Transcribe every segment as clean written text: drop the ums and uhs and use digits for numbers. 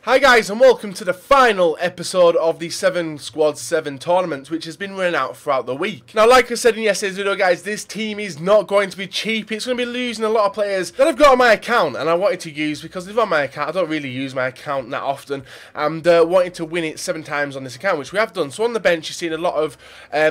Hi guys and welcome to the final episode of the 7 Squad 7 tournament, which has been running out throughout the week. Now, like I said in yesterday's video guys, this team is not going to be cheap. It's going to be losing a lot of players that I've got on my account and I wanted to use because they've on my account. I don't really use my account that often and wanted to win it 7 times on this account, which we have done. So on the bench you've seen a lot of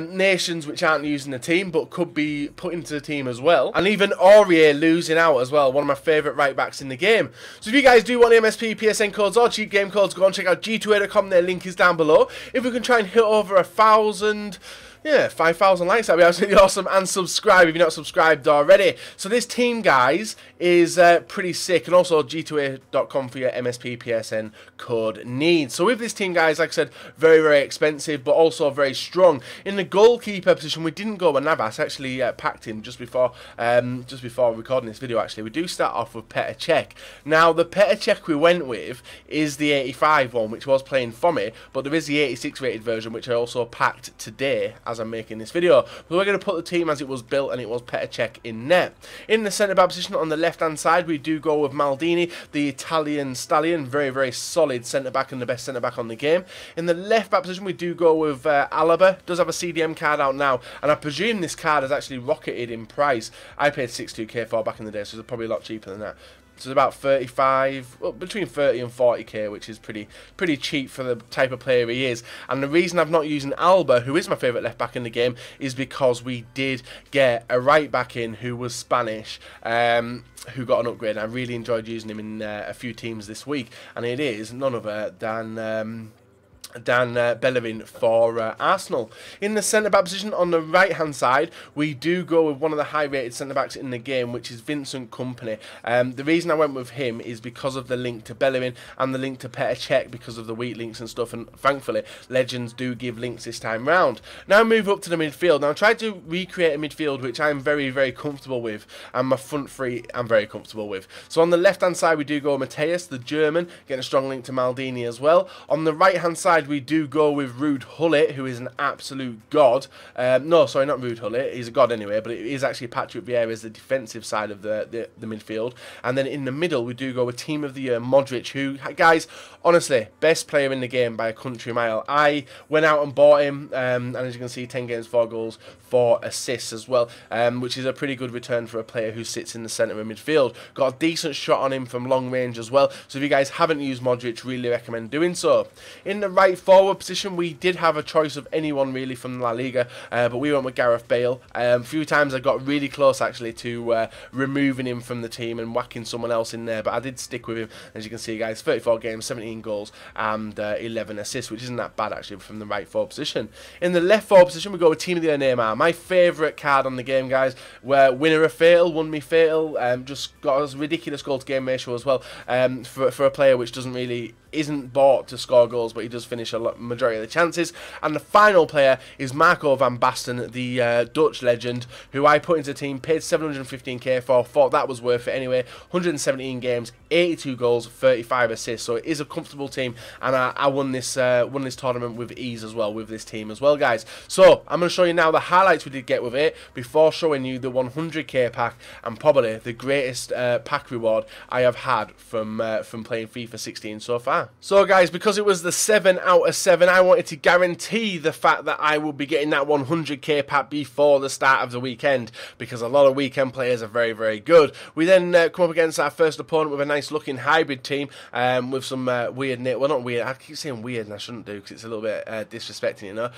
nations which aren't using the team but could be put into the team as well. And even Aurier losing out as well, one of my favourite right backs in the game. So if you guys do want the MSP, PSN codes or cheap game codes, go and check out g2a.com, their link is down below. If we can try and hit over 1,000, yeah, 5,000 likes, that'd be absolutely awesome. And subscribe if you're not subscribed already. So this team, guys, is pretty sick. And also g2a.com for your MSP PSN code needs. So with this team, guys, like I said, very, very expensive, but also very strong. In the goalkeeper position, we didn't go with Navas. Actually, packed him just before recording this video. Actually, we do start off with Petr Cech. Now, the Petr Cech we went with is the 85 one, which was playing for me, but there is the 86 rated version, which I also packed today as I'm making this video. So we're going to put the team as it was built, and it was Petr Cech in net. In the centre back position on the left hand side, we do go with Maldini, the Italian stallion, very, very solid centre back and the best centre back on the game. In the left back position, we do go with Alaba. Does have a CDM card out now, and I presume this card has actually rocketed in price. I paid 62k for back in the day, so it's probably a lot cheaper than that. So it's about 35, well, between 30 and 40k, which is pretty cheap for the type of player he is. And the reason I've not used Alba, who is my favourite left back in the game, is because we did get a right back in who was Spanish, who got an upgrade. I really enjoyed using him in a few teams this week, and it is none other than Bellerin for Arsenal. In the centre-back position on the right-hand side, we do go with one of the high-rated centre-backs in the game, which is Vincent Kompany. The reason I went with him is because of the link to Bellerin and the link to Petr Cech because of the weak links and stuff, and thankfully, Legends do give links this time round. Now move up to the midfield. Now I tried to recreate a midfield which I'm very, very comfortable with, and my front three I'm very comfortable with. So on the left-hand side, we do go Mateus, the German, getting a strong link to Maldini as well. On the right-hand side, we do go with Ruud Gullit, who is an absolute god. No, sorry, not Ruud Gullit. He's a god anyway, but it is actually Patrick Vieira as the defensive side of the midfield. And then in the middle, we do go with Team of the Year, Modric, who, guys, honestly, best player in the game by a country mile. I went out and bought him, and as you can see, 10 games, 4 goals, 4 assists as well, which is a pretty good return for a player who sits in the centre of midfield. Got a decent shot on him from long range as well. So if you guys haven't used Modric, really recommend doing so. In the right forward position, we did have a choice of anyone really from La Liga, but we went with Gareth Bale. A few times I got really close actually to removing him from the team and whacking someone else in there, but I did stick with him. As you can see, guys, 34 games, 17 goals and 11 assists, which isn't that bad actually from the right forward position. In the left forward position, we go with Team of the Year, Neymar. My favourite card on the game, guys, where winner of Fatal, won me Fatal, just got a ridiculous goal to game ratio as well, for a player which isn't bought to score goals, but he does finish a majority of the chances. And the final player is Marco van Basten, the Dutch legend, who I put into the team, paid 715k for, thought that was worth it anyway. 117 games, 82 goals, 35 assists, so it is a comfortable team, and I won this tournament with ease as well, with this team as well, guys. So I'm going to show you now the highlights we did get with it, before showing you the 100k pack, and probably the greatest pack reward I have had from playing FIFA 16 so far. So guys, because it was the 7 out of 7, I wanted to guarantee the fact that I will be getting that 100k pack before the start of the weekend, because a lot of weekend players are very, very good. We then come up against our first opponent with a nice looking hybrid team, with some weird, well, not weird, I keep saying weird and I shouldn't do because it's a little bit disrespecting, you know,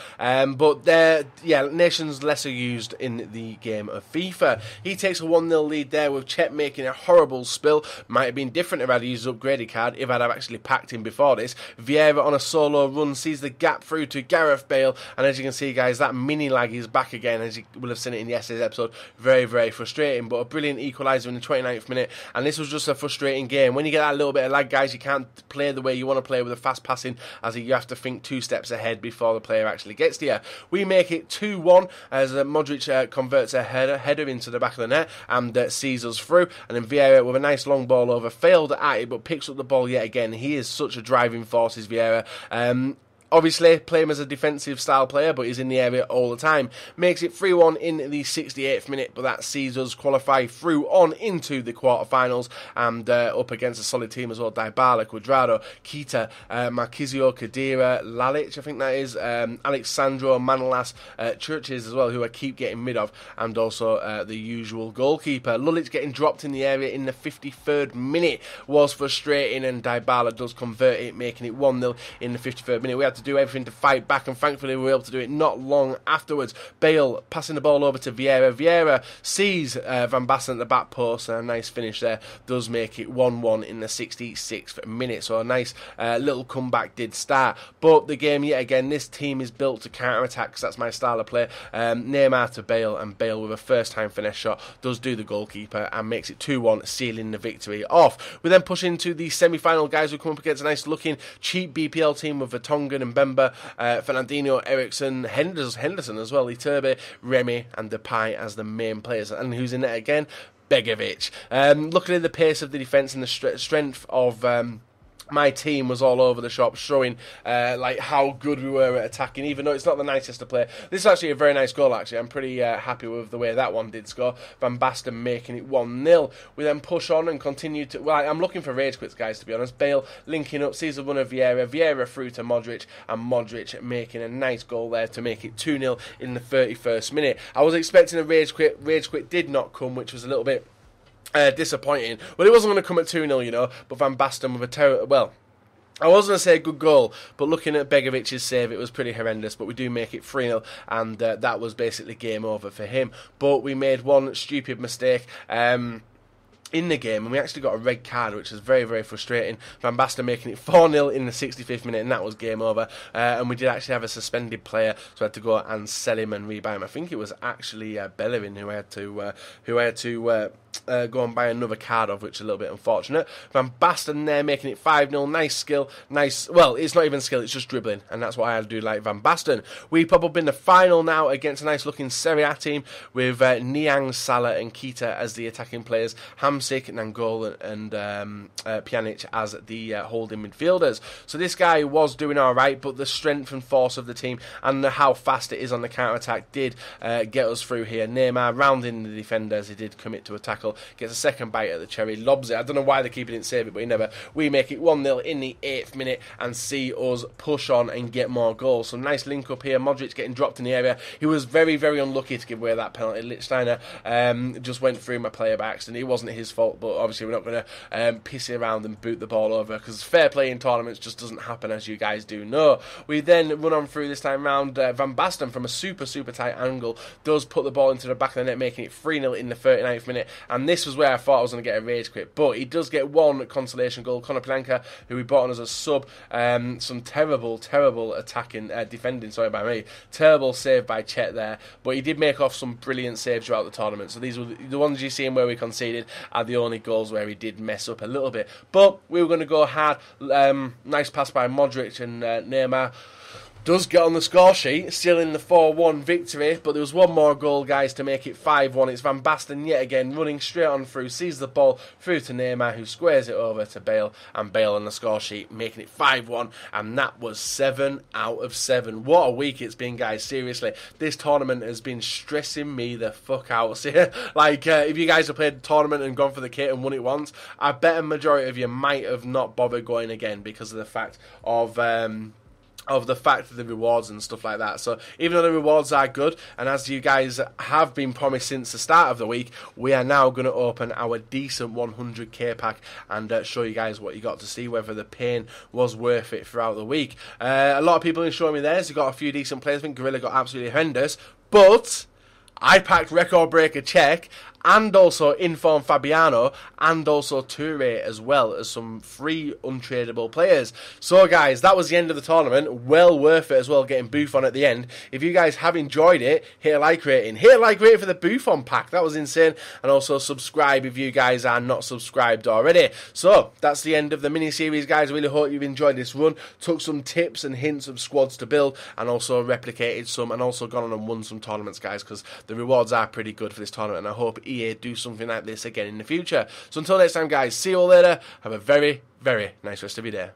but they're, yeah, nations lesser used in the game of FIFA. He takes a 1-0 lead there with Cech making a horrible spill. Might have been different if I'd used his upgraded card, if I'd have actually packed him before this. Vieira on a solo run sees the gap through to Gareth Bale, and as you can see, guys, that mini lag is back again, as you will have seen it in yesterday's episode. Very, very frustrating, but a brilliant equaliser in the 29th minute, and this was just a frustrating game. When you get that little bit of lag, guys, you can't play the way you want to play with a fast passing, as you have to think 2 steps ahead before the player actually gets to you. We make it 2-1 as Modric converts a header into the back of the net and sees us through, and then Vieira with a nice long ball over, failed at it, but picks up the ball yet again. He is such a driving force, is Vieira. Obviously, play him as a defensive style player, but he's in the area all the time. Makes it 3-1 in the 68th minute, but that sees us qualify through on into the quarterfinals and up against a solid team as well. Dybala, Cuadrado, Keita, Marquisio, Khedira, Lalic, I think that is, Alexandro, Manolas, Churches as well, who I keep getting rid of, and also the usual goalkeeper. Lulic getting dropped in the area in the 53rd minute was frustrating, and Dybala does convert it, making it 1-0 in the 53rd minute. We had to do everything to fight back, and thankfully we were able to do it not long afterwards. Bale passing the ball over to Vieira. Vieira sees Van Basten at the back post, and a nice finish there does make it 1-1 in the 66th minute. So a nice little comeback did start. But the game, yet again, this team is built to counter-attack, because that's my style of play. Neymar to Bale, and Bale with a first-time finesse shot does do the goalkeeper and makes it 2-1, sealing the victory off. We then push into the semi-final, guys. We come up against a nice-looking, cheap BPL team with Vertonghen and Bemba, Fernandinho, Ericsson, Henderson as well, Iturbe, Remy and Depay as the main players. And who's in it again? Begovic. Luckily, the pace of the defence and the strength of my team was all over the shop, showing like how good we were at attacking, even though it's not the nicest to play. This is actually a very nice goal, actually. I'm pretty happy with the way that one did score. Van Basten making it 1-0. We then push on and continue to... Well, I'm looking for rage quits, guys, to be honest. Bale linking up, sees the one of Vieira. Vieira through to Modric, and Modric making a nice goal there to make it 2-0 in the 31st minute. I was expecting a rage quit. Rage quit did not come, which was a little bit... disappointing. Well, it wasn't going to come at 2-0, you know, but Van Basten with a terrible... Well, I was going to say a good goal, but looking at Begovic's save, it was pretty horrendous, but we do make it 3-0, and that was basically game over for him. But we made one stupid mistake in the game, and we actually got a red card, which was very, very frustrating. Van Basten making it 4-0 in the 65th minute, and that was game over. And we did actually have a suspended player, so I had to go and sell him and rebuy him. I think it was actually Bellerin who I had to go and buy another card of, which is a little bit unfortunate. Van Basten there making it 5-0. Nice skill, nice... Well, it's not even skill, it's just dribbling, and that's why I do like Van Basten. We pop up in the final now against a nice-looking Serie A team with Niang, Salah and Keita as the attacking players, Hamsik, Nangol and Pjanic as the holding midfielders. So this guy was doing alright, but the strength and force of the team and how fast it is on the counter-attack did get us through here. Neymar rounding the defenders, he did commit to a tackle, gets a second bite at the cherry, lobs it. I don't know why they're keeping it safe, but he never. We make it 1-0 in the 8th minute and see us push on and get more goals. Some nice link up here. Modric getting dropped in the area. He was very, very unlucky to give away that penalty. Lichtsteiner just went through my player by accident. It wasn't his fault, but obviously we're not going to piss it around and boot the ball over, because fair play in tournaments just doesn't happen, as you guys do know. We then run on through this time round. Van Basten from a super, super tight angle does put the ball into the back of the net, making it 3-0 in the 39th minute. And this was where I thought I was going to get a rage quit, but he does get one consolation goal. Conor Planka, who we bought on as a sub, some terrible, terrible attacking, defending, sorry, by me. Terrible save by Chet there, but he did make off some brilliant saves throughout the tournament. So these were the ones you see him where we conceded are the only goals where he did mess up a little bit. But we were going to go hard. Nice pass by Modric, and Neymar does get on the score sheet, sealing the 4-1 victory, but there was one more goal, guys, to make it 5-1. It's Van Basten yet again, running straight on through, sees the ball through to Neymar, who squares it over to Bale, and Bale on the score sheet, making it 5-1, and that was 7 out of 7. What a week it's been, guys, seriously. This tournament has been stressing me the fuck out. Like, if you guys have played the tournament and gone for the kit and won it once, I bet a majority of you might have not bothered going again because of the fact of the rewards and stuff like that. So even though the rewards are good, and as you guys have been promised since the start of the week, we are now going to open our decent 100k pack and show you guys what you got to see, whether the pain was worth it throughout the week. A lot of people have been showing me theirs. You got a few decent players. I think Gorilla got absolutely horrendous, but I packed record breaker Czech, and also Inform Fabiano, and also Toure, as well as some free untradeable players. So guys, that was the end of the tournament. Well worth it as well, getting Buffon at the end. If you guys have enjoyed it, hit a like rating. Hit a like rating for the Buffon pack. That was insane. And also subscribe if you guys are not subscribed already. So that's the end of the mini-series, guys. I really hope you've enjoyed this run. Took some tips and hints of squads to build, and also replicated some, and also gone on and won some tournaments, guys, because the rewards are pretty good for this tournament, and I hope EA do something like this again in the future. So until next time, guys, see you all later. Have a very, very nice rest of your day.